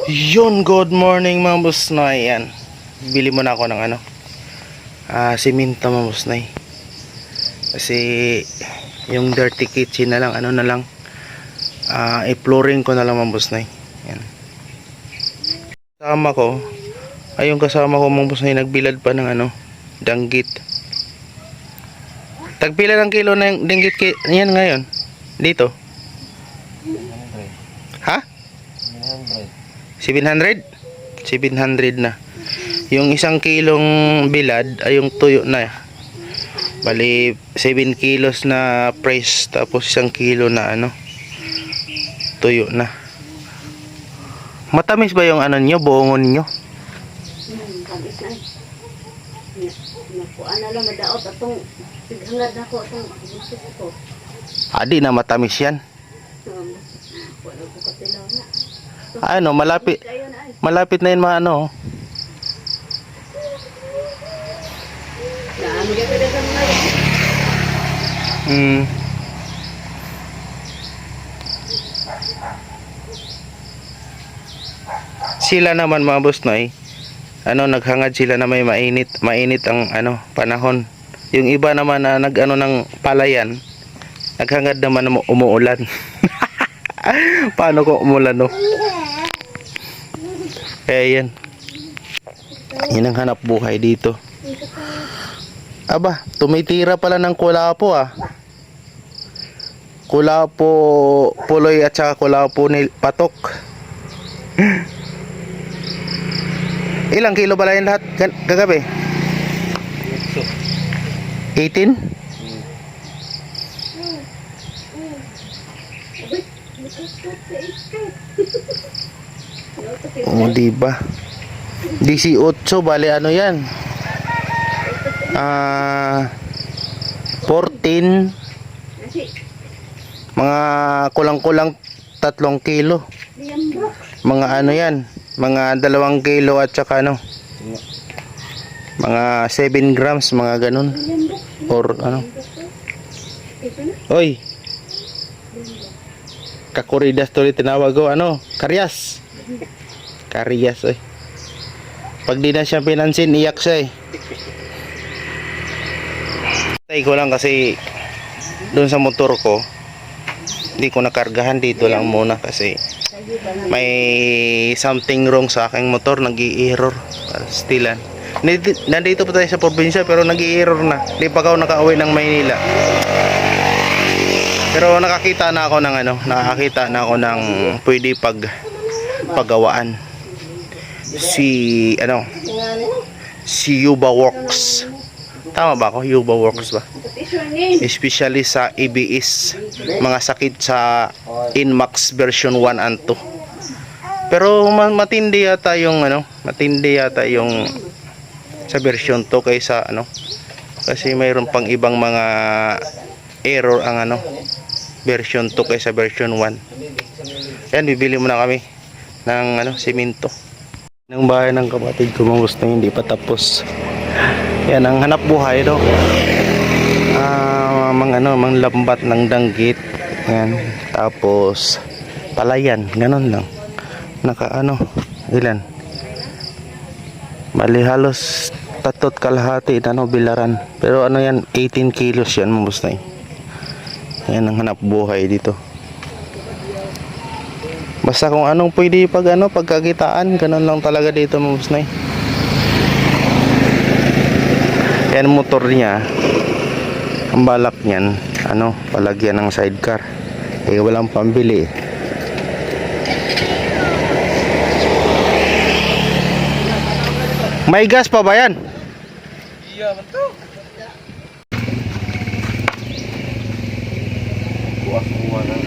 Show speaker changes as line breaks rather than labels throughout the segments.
Yun, good morning mga busnoy. Yan, bili muna ako ng simento mga busnoy. Kasi yung dirty kitchen na lang, i-flooring ko na lang mga busnoy. Yan. Kasama ko mga busnoy, nagbilad pa ng danggit. Tagpila ng kilo na yung danggit yan ngayon dito? Ha? 700? 700 na. Yung isang kilong bilad ay yung tuyo na. Bali 7 kilos na price, tapos isang kilo na tuyo na. Matamis ba yung nyo, buongon nyo?
Tamis na. Nakuha na lang madaot atong tighangad na ko atong gusto ko.
Adi na matamis yan.
Wala ko katilaw na.
Malapit na yun
Naano gyud kada sa mga
Sila naman mga busnoy, naghangad sila na may mainit ang panahon. Yung iba naman na ng palayan, naghangad naman na umuulan. Paano kung umulan, no? Kaya yan ang hanap buhay dito. Aba, tumitira pala ng kulapo kulapo puloy at saka kulapo ni patok. Ilang kilo pala yung lahat kagabi? 18? Oh, diba? 18 bali yan? 14, mga kulang-kulang 3 kilo. Mga yan, mga 2 kilo at saka mga 7 grams, mga ganun. Or Oy, kakuridas tuloy tinawag ko, karyas. Karyas, oy. Pag di na siya pinansin, iyak siya, Tay ko lang kasi doon sa motor ko, hindi ko nakargahan, dito lang muna kasi may something wrong sa aking motor, nag-i-error. Stilan. Nandito pa tayo sa probinsya pero nag-i-error na. Hindi pa ako nakauwi ng Maynila. Pero nakakita na ako ng pwede paggawaan. Si Yuba Works. Tama ba ako? Yuba Works ba? Especially sa EBS, mga sakit sa Inmax version 1 and 2. Pero matindi yata yung sa version 2 kaysa kasi mayroon pang ibang mga error ang version 2 kaysa version 1. Yan, bibili muna kami ng simento. Ng bahay ng kapatid ko, mga gusto hindi pa tapos. Yan ang hanap buhay daw. Manglambat ng danggit. Yan, tapos palayan, ganon lang. Ilan? Bali halos 3 kalahati bilaran. Pero yan, 18 kilos yan, mga gusto. Yan ang hanap buhay dito. Basta kung anong pwede pagkakitaan, ganun lang talaga dito, mga busnoy. Yan motor niya, ang balak niyan, palagyan ng sidecar. Walang pambili. May gas pa ba yan?
Iya, betul. Kuas semua na.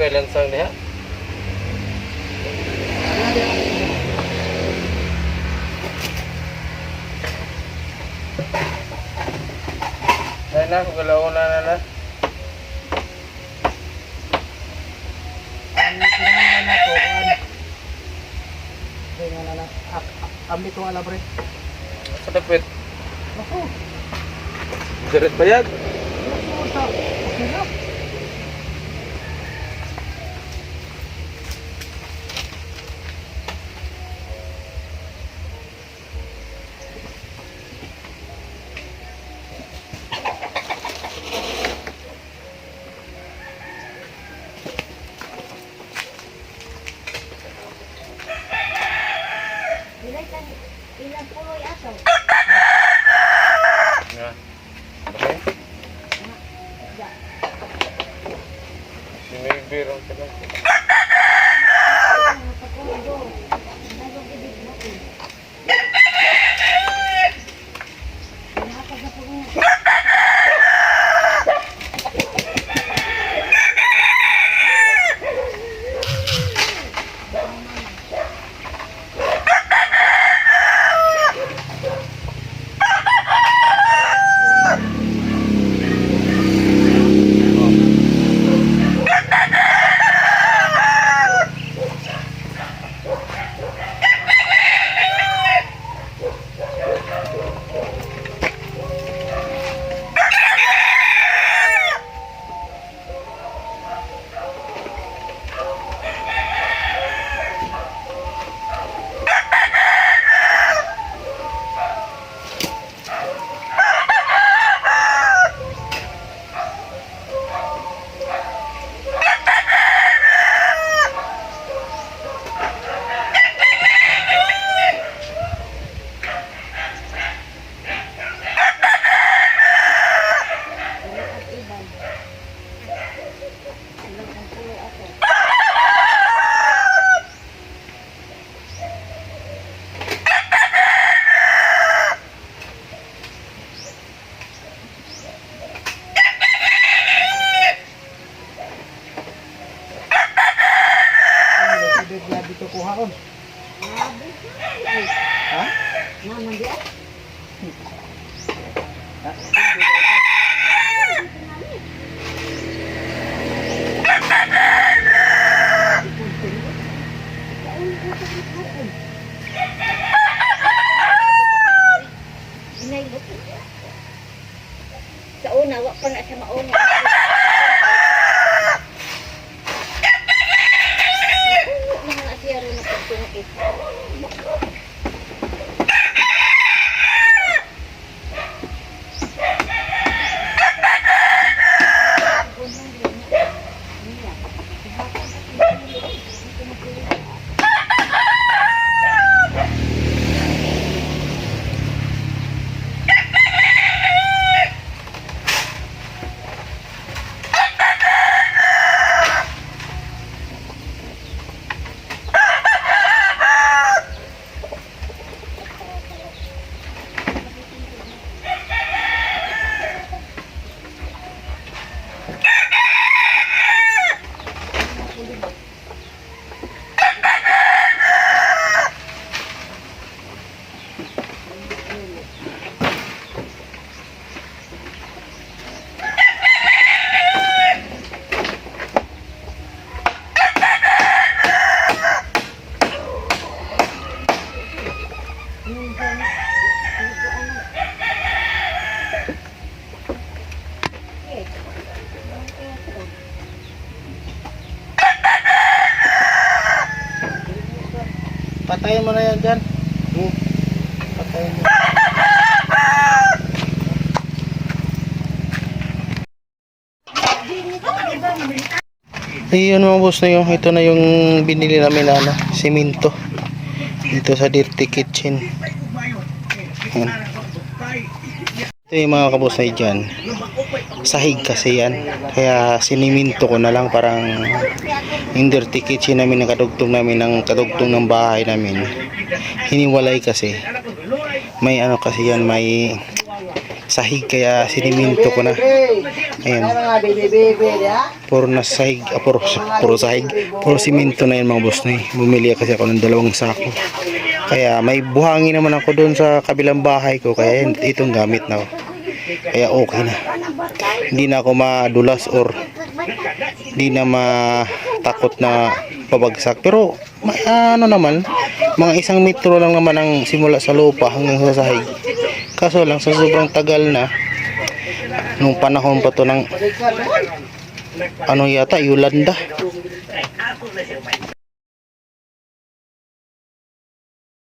kay lansang diha. Na ko galaw na.
Ambil ko ala bre.
Sa dapit.
Ako.
Diret bayad.
Okay na.
Bilay kan ilang puloy aso.
Nga. Okay. Si Maybe ron ka lang.
Mga pakulo. Nalong ibig mo ko. Nakapag na po nga.
Dito kuhaon. Ha?
Naman di ay. Inay mo. Sa una, wak pa na siya mauna. Mga asiyaro na pagtungkit.
Patayin mo na yan dyan. Patayin mo.
Ayun mga boss na yung ito na yung binili namin na ano, simento dito sa Dirty Kitchen. Ayan. Ito yung mga kabos na dyan, sahig kasi yan, kaya siniminto ko na lang, parang yung Dirty Kitchen namin, ng kadugtong ng bahay namin, hiniwalay kasi may ano kasi yan, may sahig kaya siniminto ko na. Ayan. Puro na sahig, puro sahig. Puro siminto na yan mga boss na. Bumili kasi ako ng 2 sako. Kaya may buhangin naman ako doon sa kabilang bahay ko. Kaya itong gamit na ako. Kaya okay na. Hindi na ako madulas or hindi na matakot na pabagsak. Pero may ano naman, mga 1 metro lang naman ang simula sa lupa hanggang sa sahig. Kaso lang sa sobrang tagal na, nung panahon pa to ng ano yata, Yolanda.